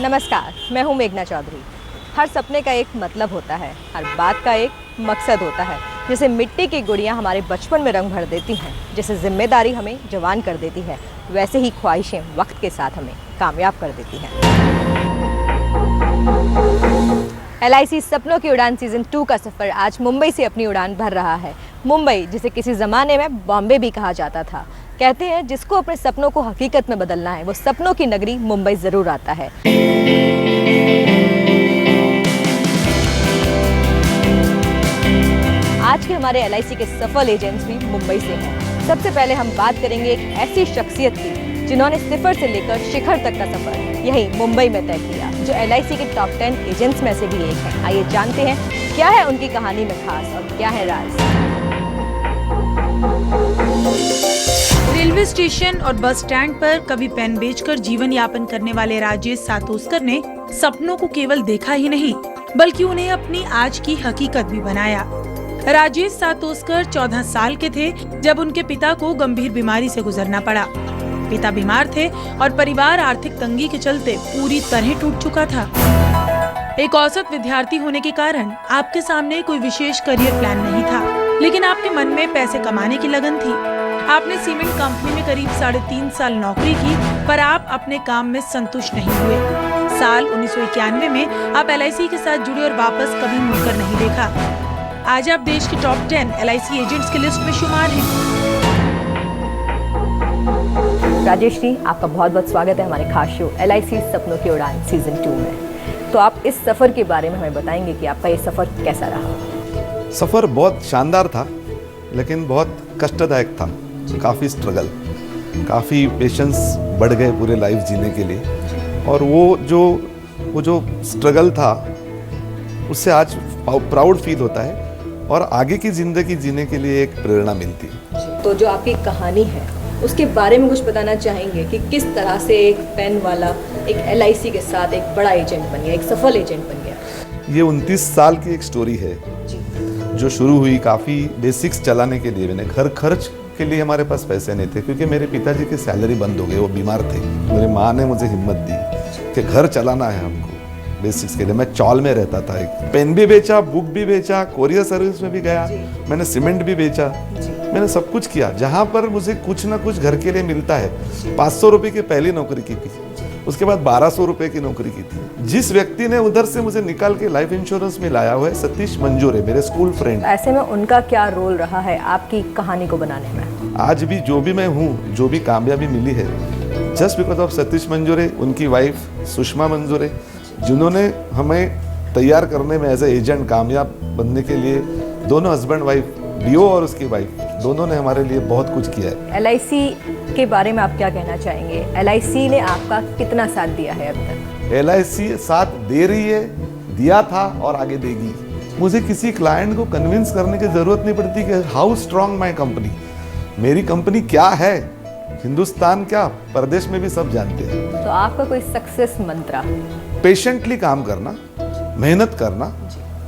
नमस्कार, मैं हूं मेघना चौधरी। हर सपने का एक मतलब होता है, हर बात का एक मकसद होता है। जैसे मिट्टी की गुड़ियाँ हमारे बचपन में रंग भर देती हैं, जैसे जिम्मेदारी हमें जवान कर देती है, वैसे ही ख्वाहिशें वक्त के साथ हमें कामयाब कर देती हैं। LIC सपनों की उड़ान सीज़न 2 का सफ़र आज मुंबई से अपनी उड़ान भर रहा है। मुंबई, जिसे किसी ज़माने में बॉम्बे भी कहा जाता था। कहते हैं जिसको अपने सपनों को हकीकत में बदलना है, वो सपनों की नगरी मुंबई ज़रूर आता है। आज के हमारे LIC के सफल एजेंट्स भी मुंबई से हैं। सबसे पहले हम बात करेंगे एक ऐसी शख्सियत की जिन्होंने सिफर से लेकर शिखर तक का सफर यही मुंबई में तय किया, जो LIC के टॉप 10 एजेंट्स में से भी एक है। आइए जानते हैं क्या है उनकी कहानी में खास और क्या है राज। रेलवे स्टेशन और बस स्टैंड पर कभी पेन बेचकर जीवन यापन करने वाले राजेश सातोस्कर ने सपनों को केवल देखा ही नहीं, बल्कि उन्हें अपनी आज की हकीकत भी बनाया। राजेश सातोस्कर 14 साल के थे जब उनके पिता को गंभीर बीमारी से गुजरना पड़ा। पिता बीमार थे और परिवार आर्थिक तंगी के चलते पूरी तरह टूट चुका था। एक औसत विद्यार्थी होने के कारण आपके सामने कोई विशेष करियर प्लान नहीं था, लेकिन आपके मन में पैसे कमाने की लगन थी। आपने सीमेंट कंपनी में करीब 3.5 साल नौकरी की, पर आप अपने काम में संतुष्ट नहीं हुए। साल 1991 में आप LIC के साथ जुड़े और वापस कभी मुड़कर नहीं देखा। आज आप देश के टॉप 10 LIC एजेंट्स की लिस्ट में शुमार हैं। राजेश जी, आपका बहुत बहुत स्वागत है हमारे खास शो LIC सपनों की उड़ान सीजन 2 में। तो आप इस सफ़र के बारे में हमें बताएंगे कि आपका ये सफ़र कैसा रहा? सफ़र बहुत शानदार था, लेकिन बहुत कष्टदायक था। काफ़ी स्ट्रगल, काफ़ी पेशेंस बढ़ गए पूरे लाइफ जीने के लिए। और वो जो स्ट्रगल था, उससे आज प्राउड फील होता है और आगे की ज़िंदगी जीने के लिए एक प्रेरणा मिलती है। तो जो आपकी कहानी है उसके बारे में कुछ बताना चाहेंगे कि किस तरह से एक पेन वाला एक LIC के साथ एक बड़ा एजेंट बन गया, एक सफल एजेंट बन गया? ये 29 साल की एक स्टोरी है जो शुरू हुई काफ़ी बेसिक्स चलाने के लिए। मैंने घर खर्च के लिए हमारे पास पैसे नहीं थे, क्योंकि मेरे पिताजी की सैलरी बंद हो गई, वो बीमार थे। मेरी माँ ने मुझे हिम्मत दी कि घर चलाना है हमको बेसिक्स के लिए। मैं चौल में रहता था, एक पेन भी बेचा, बुक भी बेचा, कोरियर सर्विस में भी गया, मैंने सीमेंट भी बेचा, मैंने सब कुछ किया जहाँ पर मुझे कुछ ना कुछ घर के लिए मिलता है। 500 रुपये की पहली नौकरी की थी, उसके बाद 1200 रुपये की नौकरी की थी। जिस व्यक्ति ने उधर से मुझे निकाल के लाइफ इंश्योरेंस में लाया हुआ है सतीश मंजूरे, मेरे स्कूल फ्रेंड। ऐसे में उनका क्या रोल रहा है आपकी कहानी को बनाने में? आज भी जो भी मैं हूँ, जो भी कामयाबी मिली है, जस्ट बिकॉज ऑफ सतीश मंजूरे, उनकी वाइफ सुषमा मंजूरे, जिन्होंने हमें तैयार करने में एज ए एजेंट कामयाब बनने के लिए, दोनों हस्बैंड वाइफ, डीओ और उसकी वाइफ, दोनों ने हमारे लिए बहुत कुछ किया है। LIC के बारे में आप क्या कहना चाहेंगे? LIC ने आपका कितना साथ दिया है अब तक? LIC साथ दे रही है, दिया था और आगे देगी। मुझे किसी क्लाइंट को कन्विंस करने की जरूरत नहीं पड़ती कि हाउ स्ट्रांग माय कंपनी, मेरी कंपनी क्या है, हिंदुस्तान क्या, प्रदेश में भी सब जानते हैं। तो आपका कोई सक्सेस मंत्र? पेशेंटली काम करना, मेहनत करना,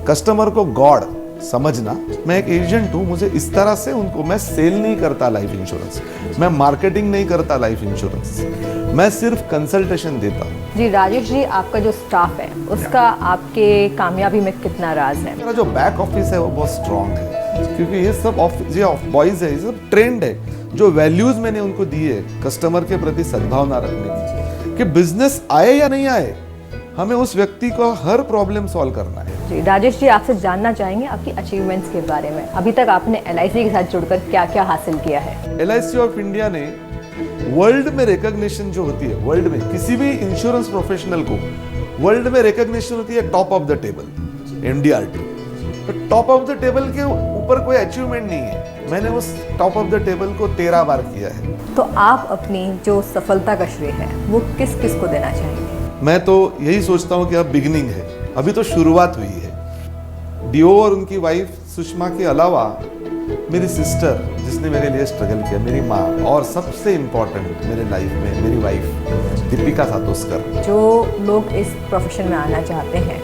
कस्टमर को गॉड समझना। मैं एक एजेंट हूँ, मुझे इस तरह से उनको, मैं सेल नहीं करता लाइफ इंश्योरेंस, मैं मार्केटिंग नहीं करता लाइफ इंश्योरेंस, मैं सिर्फ कंसल्टेशन देता हूँ। जी राजेश जी, आपका जो स्टाफ है उसका आपके कामयाबी में कितना राज है? मेरा जो बैक ऑफिस है वो बहुत स्ट्रांग है, क्योंकि ये सब बॉयज है, ये सब ट्रेंड है। जो वैल्यूज मैंने उनको दी है कस्टमर के प्रति सद्भावना रखने की, कि बिजनेस आए या नहीं आए, हमें उस व्यक्ति को हर प्रॉब्लम सॉल्व करना है। जी राजेश जी, आपसे जानना चाहेंगे आपकी अचीवमेंट्स के बारे में। अभी तक आपने LIC के साथ जुड़कर क्या क्या हासिल किया है? LIC ऑफ इंडिया ने वर्ल्ड में रिकॉग्निशन जो होती है, वर्ल्ड में किसी भी इंश्योरेंस प्रोफेशनल को वर्ल्ड में रिकॉग्निशन होती है top of the table, MDRT। तो टॉप ऑफ द टेबल के ऊपर कोई अचीवमेंट नहीं है। मैंने उस टॉप ऑफ द टेबल को 13 बार किया है। तो आप अपनी जो सफलता का श्रेय है वो किस किस को देना चाहेंगे? मैं तो यही सोचता हूँ कि अब बिगिनिंग है, अभी तो शुरुआत हुई है। डीओ और उनकी वाइफ सुषमा के अलावा मेरी सिस्टर, जिसने मेरे लिए स्ट्रगल किया, मेरी माँ, और सबसे इम्पोर्टेंट मेरे लाइफ में मेरी वाइफ दीपिका सातोस्कर। जो लोग इस प्रोफेशन में आना चाहते हैं,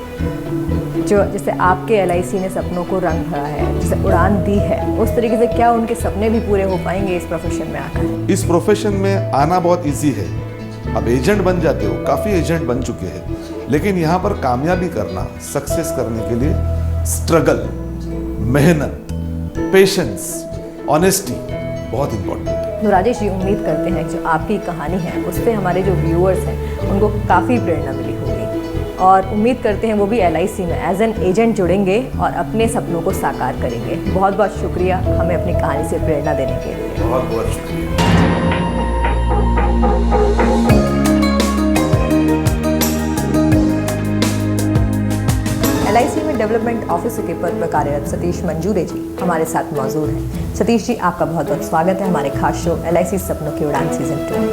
जो जैसे आपके LIC ने सपनों को रंग भरा है, जैसे उड़ान दी है, उस तरीके से क्या उनके सपने भी पूरे हो पाएंगे इस प्रोफेशन में आकर? इस प्रोफेशन में आना बहुत इजी है। अब एजेंट बन जाते हो, काफ़ी एजेंट बन चुके हैं, लेकिन यहाँ पर कामयाबी करना, सक्सेस करने के लिए स्ट्रगल, मेहनत, पेशेंस, ऑनेस्टी बहुत इंपॉर्टेंट है। तो राजेश जी, उम्मीद करते हैं जो आपकी कहानी है उससे हमारे जो व्यूअर्स हैं उनको काफ़ी प्रेरणा मिली होगी, और उम्मीद करते हैं वो भी LIC में एज एन एजेंट जुड़ेंगे और अपने सपनों को साकार करेंगे। बहुत बहुत शुक्रिया हमें अपनी कहानी से प्रेरणा देने के लिए। बहुत बहुत शुक्रिया। LIC में डेवलपमेंट ऑफिसर के पद पर कार्यरत सतीश मंजूरे जी हमारे साथ मौजूद हैं। सतीश जी, आपका बहुत बहुत स्वागत है हमारे खास शो LIC सपनों की उड़ान सीजन 2 में।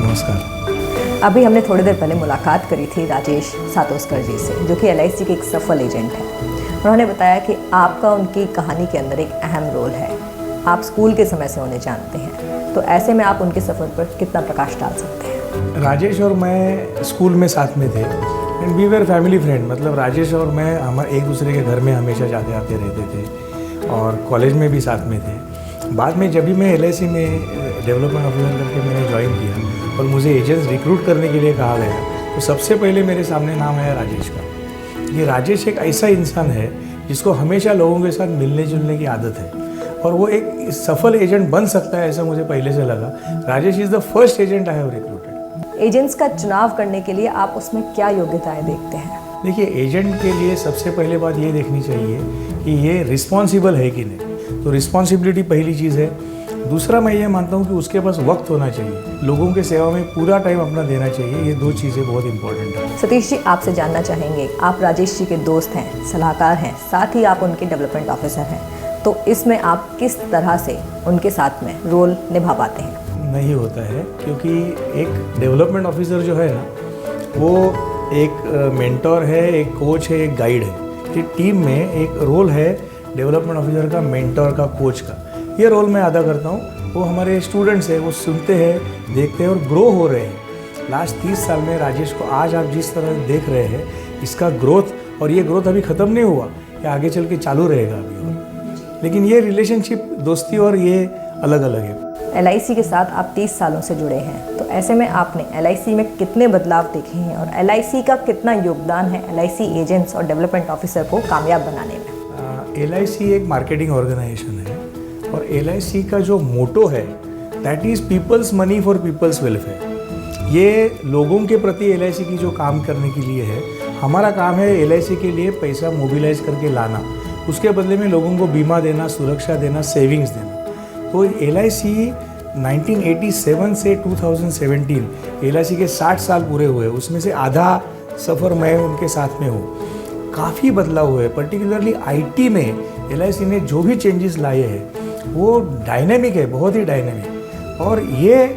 नमस्कार। अभी हमने थोड़ी देर पहले मुलाकात करी थी राजेश सातोस्कर जी से, जो कि LIC के एक सफल एजेंट हैं। उन्होंने बताया कि आपका उनकी कहानी के अंदर एक अहम रोल है। आप स्कूल के समय से उन्हें जानते हैं, तो ऐसे में आप उनके सफ़र पर कितना प्रकाश डाल सकते हैं? राजेश और मैं स्कूल में साथ में थे and we were family friend. मतलब राजेश और मैं हम एक दूसरे के घर में हमेशा जाते आते रहते थे और कॉलेज में भी साथ में थे। बाद में जब भी मैं LIC में डेवलपमेंट ऑफिसर करके मैंने ज्वाइन किया और मुझे एजेंट्स रिक्रूट करने के लिए कहा गया, तो सबसे पहले मेरे सामने नाम आया राजेश का। ये राजेश एक ऐसा इंसान है जिसको हमेशा लोगों के साथ मिलने जुलने की आदत है और वो एक सफल एजेंट बन सकता है, ऐसा मुझे पहले से लगा। Rajesh is the first agent I have recruited. Agents का चुनाव करने के लिए आप उसमें क्या योग्यताएं देखते हैं? देखिए, एजेंट के लिए सबसे पहले बात ये देखनी चाहिए कि ये रिस्पॉन्सिबल है कि नहीं। तो रिस्पॉन्सिबिलिटी पहली चीज़ है। दूसरा, मैं ये मानता हूँ कि उसके पास वक्त होना चाहिए, लोगों के सेवा में पूरा टाइम अपना देना चाहिए। ये दो चीज़ें बहुत इंपॉर्टेंट है। सतीश जी, आपसे जानना चाहेंगे, आप राजेश जी के दोस्त हैं, सलाहकार हैं, साथ ही आप उनके डेवलपमेंट ऑफिसर हैं, तो इसमें आप किस तरह से उनके साथ में रोल निभा पाते हैं? नहीं होता है, क्योंकि एक डेवलपमेंट ऑफिसर जो है ना, वो एक मेंटोर है, एक कोच है, एक गाइड है। कि टीम में एक रोल है डेवलपमेंट ऑफिसर का, मेंटोर का, कोच का। ये रोल मैं अदा करता हूँ। वो हमारे स्टूडेंट्स हैं, वो सुनते हैं, देखते हैं और ग्रो हो रहे हैं। लास्ट 30 साल में राजेश को आज आप जिस तरह देख रहे हैं, इसका ग्रोथ, और ये ग्रोथ अभी ख़त्म नहीं हुआ, ये आगे चल के चालू रहेगा अभी और। लेकिन ये रिलेशनशिप, दोस्ती और ये अलग अलग है। LIC के साथ आप 30 सालों से जुड़े हैं, तो ऐसे में आपने LIC में कितने बदलाव देखे हैं और LIC का कितना योगदान है LIC एजेंट्स और डेवलपमेंट ऑफिसर को कामयाब बनाने में? LIC एक मार्केटिंग ऑर्गेनाइजेशन है और LIC का जो मोटो है that is people's money for people's welfare. ये लोगों के प्रति LIC की जो काम करने के लिए है, हमारा काम है LIC के लिए पैसा मोबिलाइज करके लाना, उसके बदले में लोगों को बीमा देना, सुरक्षा देना, सेविंग्स देना। तो LIC 1987 से 2017 LIC के 60 साल पूरे हुए, उसमें से आधा सफ़र मैं उनके साथ में हूँ। काफ़ी बदलाव हुए, पर्टिकुलरली IT में LIC ने जो भी चेंजेस लाए हैं वो डायनेमिक है, बहुत ही डायनेमिक। और ये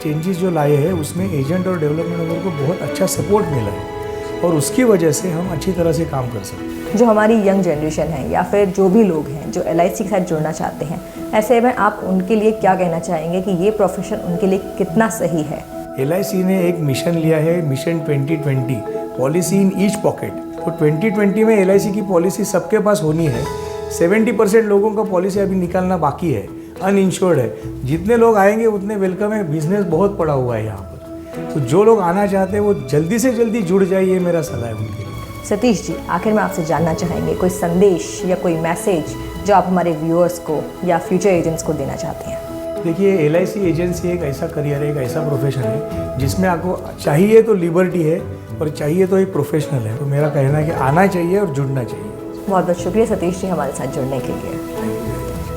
चेंजेस जो लाए हैं उसमें एजेंट और डेवलपमेंट ऑफिसर को बहुत अच्छा सपोर्ट मिला है और उसकी वजह से हम अच्छी तरह से काम कर सकते हैं। जो हमारी यंग जनरेशन है या फिर जो भी लोग हैं जो LIC के साथ जुड़ना चाहते हैं, ऐसे में आप उनके लिए क्या कहना चाहेंगे कि ये प्रोफेशन उनके लिए कितना सही है? LIC ने एक मिशन लिया है, mission 2020, policy in each pocket. तो 2020 में LIC की पॉलिसी सबके पास होनी है। 70% लोगों का पॉलिसी अभी निकालना बाकी है, अनइंश्योर्ड है। जितने लोग आएंगे उतने वेलकम है, बिजनेस बहुत पड़ा हुआ है यहाँ पर। तो जो लोग आना चाहते हैं वो जल्दी से जल्दी जुड़ जाए, ये मेरा सलाह है उनके लिए। सतीश जी, आखिर में आपसे जानना चाहेंगे कोई संदेश या कोई मैसेज जो आप हमारे व्यूअर्स को या फ्यूचर एजेंट्स को देना चाहते हैं? देखिए, LIC एजेंसी एक ऐसा करियर है, एक ऐसा प्रोफेशन है जिसमें आपको चाहिए तो लिबर्टी है और चाहिए तो एक प्रोफेशनल है। तो मेरा कहना है कि आना चाहिए और जुड़ना चाहिए। बहुत बहुत शुक्रिया सतीश जी हमारे साथ जुड़ने के लिए।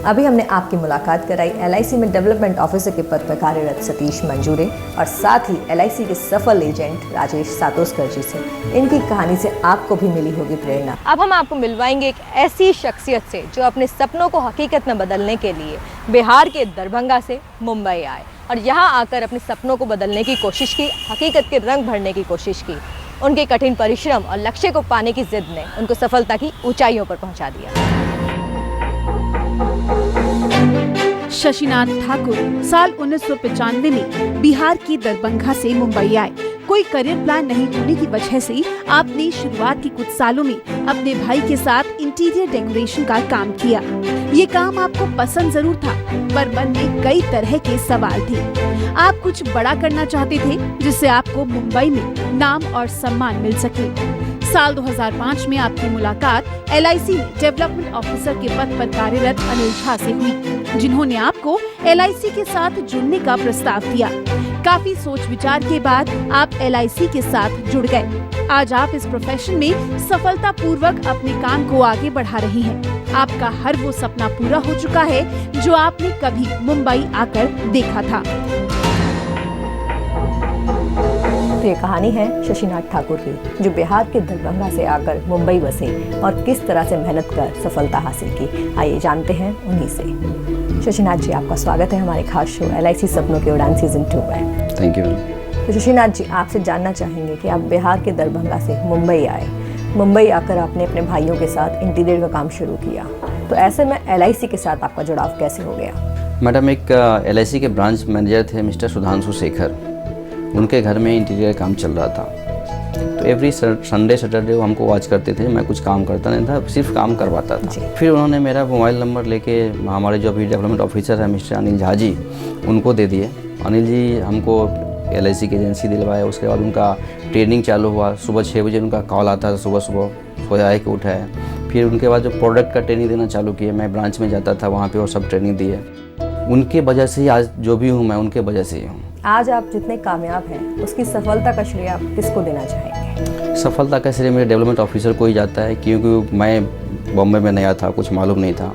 अभी हमने आपकी मुलाकात कराई LIC में डेवलपमेंट ऑफिसर के पद पर कार्यरत सतीश मंजूरे और साथ ही LIC के सफल एजेंट राजेश सातोस्कर जी से। इनकी कहानी से आपको भी मिली होगी प्रेरणा। अब हम आपको मिलवाएंगे एक ऐसी शख्सियत से जो अपने सपनों को हकीकत में बदलने के लिए बिहार के दरभंगा से मुंबई आए और यहाँ आकर अपने सपनों को बदलने की कोशिश की, हकीकत के रंग भरने की कोशिश की। उनके कठिन परिश्रम और लक्ष्य को पाने की जिद ने उनको सफलता की ऊंचाइयों पर पहुंचा दिया। शशिनाथ ठाकुर साल 1995 में बिहार की दरभंगा से मुंबई आए। कोई करियर प्लान नहीं होने की वजह से आपने शुरुआत के कुछ सालों में अपने भाई के साथ इंटीरियर डेकोरेशन का काम किया। ये काम आपको पसंद जरूर था, पर मन में कई तरह के सवाल थे। आप कुछ बड़ा करना चाहते थे जिससे आपको मुंबई में नाम और सम्मान मिल सके। साल 2005 में आपकी मुलाकात LIC में डेवलपमेंट ऑफिसर के पद पर कार्यरत अनिल झा से हुई, जिन्होंने आपको LIC के साथ जुड़ने का प्रस्ताव दिया। काफी सोच विचार के बाद आप LIC के साथ जुड़ गए। आज आप इस प्रोफेशन में सफलतापूर्वक अपने काम को आगे बढ़ा रही हैं। आपका हर वो सपना पूरा हो चुका है जो आपने कभी मुंबई आकर देखा था। तो ये कहानी है शशिनाथ ठाकुर की, जो बिहार के दरभंगा से आकर मुंबई बसे और किस तरह से मेहनत कर सफलता हासिल की। आइए जानते हैं उन्हीं से। शशिनाथ जी, आपका स्वागत है हमारे खास शो LIC सपनों की उड़ान सीजन 2 में। Thank you. तो शशिनाथ जी, आपसे जानना चाहेंगे कि आप बिहार के दरभंगा से मुंबई आए। मुंबई आकर आपने अपने भाइयों के साथ इंटीरियर का काम शुरू किया, तो ऐसे में LIC के साथ आपका जुड़ाव कैसे हो गया? मैडम, एक LIC के ब्रांच मैनेजर थे मिस्टर सुधांशु शेखर, उनके घर में इंटीरियर काम चल रहा था। तो एवरी संडे सैटरडे वो हमको वॉच करते थे। मैं कुछ काम करता नहीं था, सिर्फ काम करवाता था। फिर उन्होंने मेरा मोबाइल नंबर लेके हमारे जो अभी डेवलपमेंट ऑफिसर है मिस्टर अनिल झा जी, उनको दे दिए। अनिल जी हमको LIC की एजेंसी दिलवाया। उसके बाद उनका ट्रेनिंग चालू हुआ। सुबह 6 बजे उनका कॉल आता था, सुबह सोया है कि उठा है। फिर उनके बाद जो प्रोडक्ट का ट्रेनिंग देना चालू किया, मैं ब्रांच में जाता था, वहाँ पे वो सब ट्रेनिंग दिए। उनके वजह से ही आज जो भी हूँ मैं, उनके वजह से ही हूँ। आज आप जितने कामयाब हैं, उसकी सफलता का श्रेय आप किसको देना चाहेंगे? सफलता का श्रेय मेरे डेवलपमेंट ऑफिसर को ही जाता है, क्योंकि मैं बॉम्बे में नया था, कुछ मालूम नहीं था,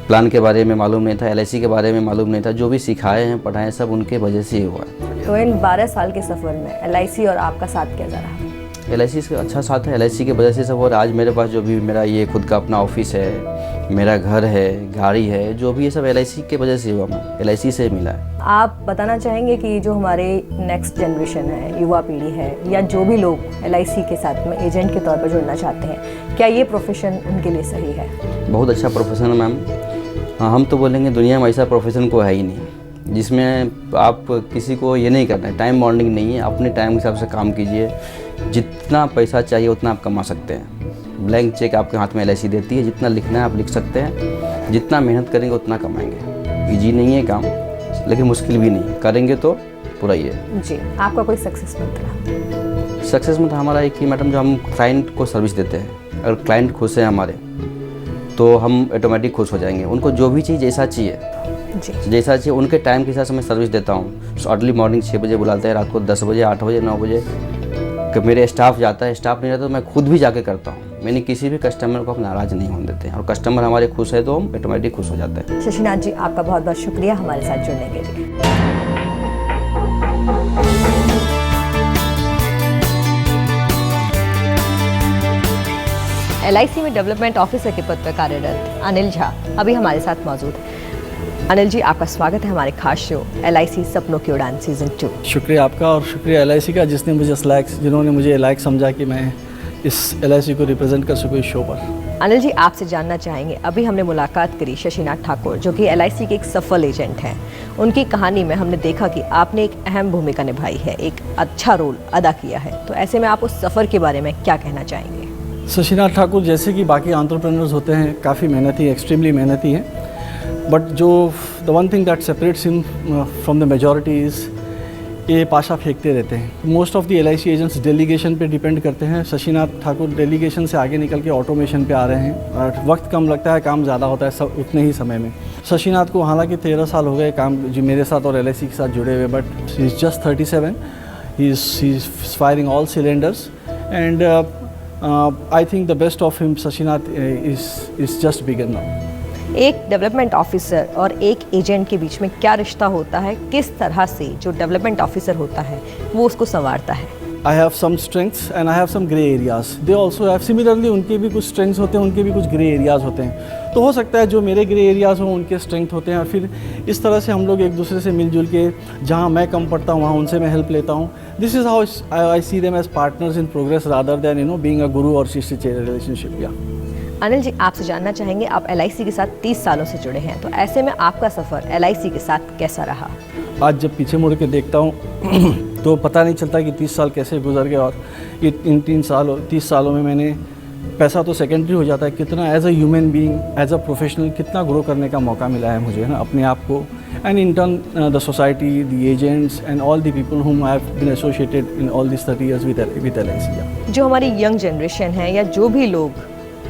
प्लान के बारे में मालूम नहीं था, LIC के बारे में मालूम नहीं था। जो भी सिखाए हैं, पढ़ाए, सब उनके वजह से ही हुआ। तो इन 12 साल के सफर में LIC और आपका साथ कैसा रहा? LIC से अच्छा साथ है, LIC की वजह से सब। और आज मेरे पास जो भी मेरा ये खुद का अपना ऑफिस है, मेरा घर है, गाड़ी है, जो भी ये सब LIC के वजह से हुआ, LIC से मिला है। आप बताना चाहेंगे कि जो हमारे नेक्स्ट जनरेशन है, युवा पीढ़ी है, या जो भी लोग LIC के साथ में एजेंट के तौर पर जुड़ना चाहते हैं, क्या ये प्रोफेशन उनके लिए सही है? बहुत अच्छा प्रोफेशन है मैम। हम तो बोलेंगे दुनिया में ऐसा प्रोफेशन कोई है ही नहीं, जिसमें आप किसी को ये नहीं करना है, टाइम बॉन्डिंग नहीं है। अपने टाइम के हिसाब से काम कीजिए, जितना पैसा चाहिए उतना आप कमा सकते हैं। ब्लैंक चेक आपके हाथ में LIC देती है, जितना लिखना है आप लिख सकते हैं, जितना मेहनत करेंगे उतना कमाएंगे। ईजी नहीं है काम, लेकिन मुश्किल भी नहीं, करेंगे तो पूरा ही है। जी, आपका कोई सक्सेस मंत्र? सक्सेस मंत्र हमारा एक ही मैडम, जो हम क्लाइंट को सर्विस देते हैं, अगर क्लाइंट खुश है हमारे, तो हम ऑटोमेटिक खुश हो जाएंगे। उनको जो भी चीज़ जैसा चाहिए, जैसा चाहिए उनके टाइम के हिसाब से मैं सर्विस देता हूँ। अर्ली मॉर्निंग 6 बजे बुलाते हैं, रात को 10 बजे, 8 बजे, 9 बजे मेरे स्टाफ जाता है। स्टाफ नहीं रहता तो मैं खुद भी जाके करता हूँ। मैंने किसी भी कस्टमर को नाराज़ नहीं होने देते हैं, और कस्टमर हमारे खुश है तो हम ऑटोमेटिक खुश हो जाते हैं। शशिनाथ जी, आपका बहुत बहुत शुक्रिया हमारे साथ जुड़ने के लिए। LIC में डेवलपमेंट ऑफिसर के पद पर कार्यरत अनिल झा अभी हमारे साथ मौजूद है। अनिल जी, आपका स्वागत है हमारे खास शो LIC सपनों की उड़ान सीजन 2। शुक्रिया आपका, और शुक्रिया LIC का जिन्होंने मुझे लायक समझा कि मैं इस LIC को रिप्रेजेंट कर सकूँ इस शो पर। अनिल जी, आपसे जानना चाहेंगे, अभी हमने मुलाकात करी शशिनाथ ठाकुर, जो कि LIC के एक सफल एजेंट हैं। उनकी कहानी में हमने देखा कि आपने एक अहम भूमिका निभाई है, एक अच्छा रोल अदा किया है। तो ऐसे में आप उस सफ़र के बारे में क्या कहना चाहेंगे? शशिनाथ ठाकुर जैसे कि बाकी एंटरप्रेन्योर्स होते हैं, काफ़ी मेहनती, एक्सट्रीमली मेहनती हैं, बट जो the one thing that separates him from the majority is ये पाशा फेंकते रहते हैं। Most of the LIC agents delegation पे डिपेंड करते हैं। शशिनाथ ठाकुर डेलीगेशन से आगे निकल के ऑटोमेशन पे आ रहे हैं, और वक्त कम लगता है, काम ज़्यादा होता है सब उतने ही समय में। शशिनाथ को हालांकि 13 साल हो गए काम जो मेरे साथ और LIC के साथ जुड़े हुए, but he is just 37। He is firing all cylinders, and I think the best of him Shashinath is just begin now. एक डेवलपमेंट ऑफिसर और एक एजेंट के बीच में क्या रिश्ता होता है? किस तरह से जो डेवलपमेंट ऑफिसर होता है वो उसको संवारता है? I have some strengths and I have some grey areas. They also have similarly, उनके भी कुछ strengths होते हैं, उनके भी कुछ grey areas होते हैं। तो हो सकता है जो मेरे grey areas हों उनके strength होते हैं, और फिर इस तरह से हम लोग एक दूसरे से मिलजुल के जहाँ मैं कम पड़ता हूँ वहाँ उनसे मैं हेल्प लेता हूँ। This is how I see them as partners in progress rather than being a guru or शिष्य relationship. Yeah. अनिल जी, आपसे जानना चाहेंगे, आप LIC के साथ 30 सालों से जुड़े हैं, तो ऐसे में आपका सफ़र LIC के साथ कैसा रहा? आज जब पीछे मुड़ के देखता हूँ तो पता नहीं चलता कि 30 साल कैसे गुजर गए। और इन 30 सालों में मैंने, पैसा तो सेकेंडरी हो जाता है, कितना as a human being, as a professional कितना ग्रो करने का मौका मिला है मुझे ना अपने आप को, and in turn the society, the agents and all the people whom I have been associated in all this 30 years with LIC। जो हमारी यंग जनरेशन है या जो भी लोग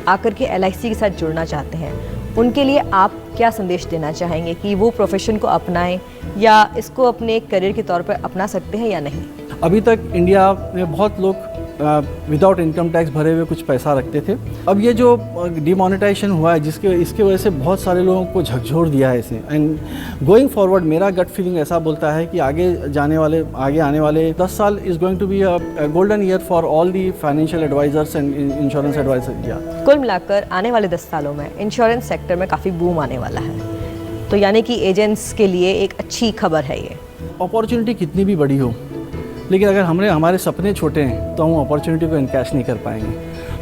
आकर के LIC के साथ जुड़ना चाहते हैं, उनके लिए आप क्या संदेश देना चाहेंगे कि वो प्रोफेशन को अपनाएं या इसको अपने करियर के तौर पर अपना सकते हैं या नहीं? अभी तक इंडिया में बहुत लोग विदाउट इनकम टैक्स भरे हुए कुछ पैसा रखते थे। अब ये जो डिमोनेटाइजेशन हुआ है, इसके वजह से बहुत सारे लोगों को झकझोर दिया है इसे। एंड गोइंग फॉरवर्ड मेरा गट फीलिंग ऐसा बोलता है कि आगे आने वाले 10 साल is going to be a golden year for all the financial advisors and insurance advisor. या कुल मिलाकर आने वाले 10 सालों में इंश्योरेंस सेक्टर में काफ़ी बूम आने वाला है, तो यानी कि एजेंट्स के लिए एक अच्छी खबर है ये। अपॉर्चुनिटी कितनी भी बड़ी हो, लेकिन अगर हमारे सपने छोटे हैं तो हम अपॉर्चुनिटी को इनकैश नहीं कर पाएंगे।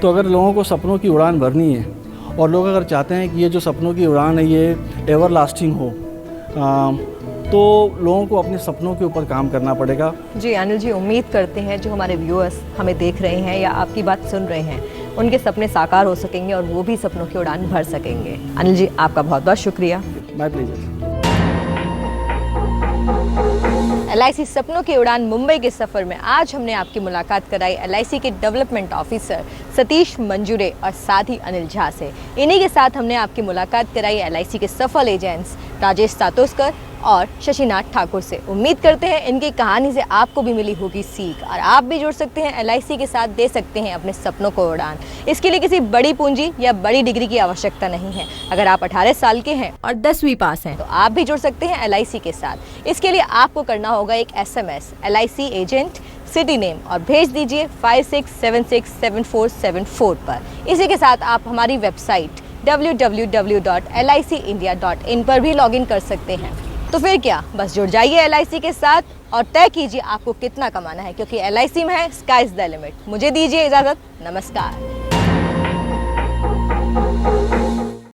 तो अगर लोगों को सपनों की उड़ान भरनी है और लोग अगर चाहते हैं कि ये जो सपनों की उड़ान है ये एवर लास्टिंग हो, तो लोगों को अपने सपनों के ऊपर काम करना पड़ेगा। जी अनिल जी, उम्मीद करते हैं जो हमारे व्यूअर्स हमें देख रहे हैं या आपकी बात सुन रहे हैं, उनके सपने साकार हो सकेंगे और वो भी सपनों की उड़ान भर सकेंगे। अनिल जी, आपका बहुत बहुत शुक्रिया। My pleasure. LIC सपनों की उड़ान मुंबई के सफ़र में आज हमने आपकी मुलाकात कराई LIC के डेवलपमेंट ऑफिसर सतीश मंजूरे और साथ ही अनिल झा से। इन्हीं के साथ हमने आपकी मुलाकात कराई LIC के सफल एजेंट्स राजेश सातोस्कर और शशिनाथ ठाकुर से। उम्मीद करते हैं इनकी कहानी से आपको भी मिली होगी सीख और आप भी जुड़ सकते हैं LIC के साथ, दे सकते हैं अपने सपनों को उड़ान। इसके लिए किसी बड़ी पूंजी या बड़ी डिग्री की आवश्यकता नहीं है। अगर आप 18 साल के हैं और 10वीं पास हैं तो आप भी जुड़ सकते हैं LIC के साथ। इसके लिए आपको करना होगा एक SMS LIC agent city name और भेज दीजिए 56767474 पर। इसी के साथ आप हमारी वेबसाइट www.licindia.in पर भी लॉगिन कर सकते हैं। तो फिर क्या, बस जुड़ जाइए LIC के साथ और तय कीजिए आपको कितना कमाना है, क्योंकि LIC में है स्काई इज द लिमिट। मुझे दीजिए इजाज़त, नमस्कार।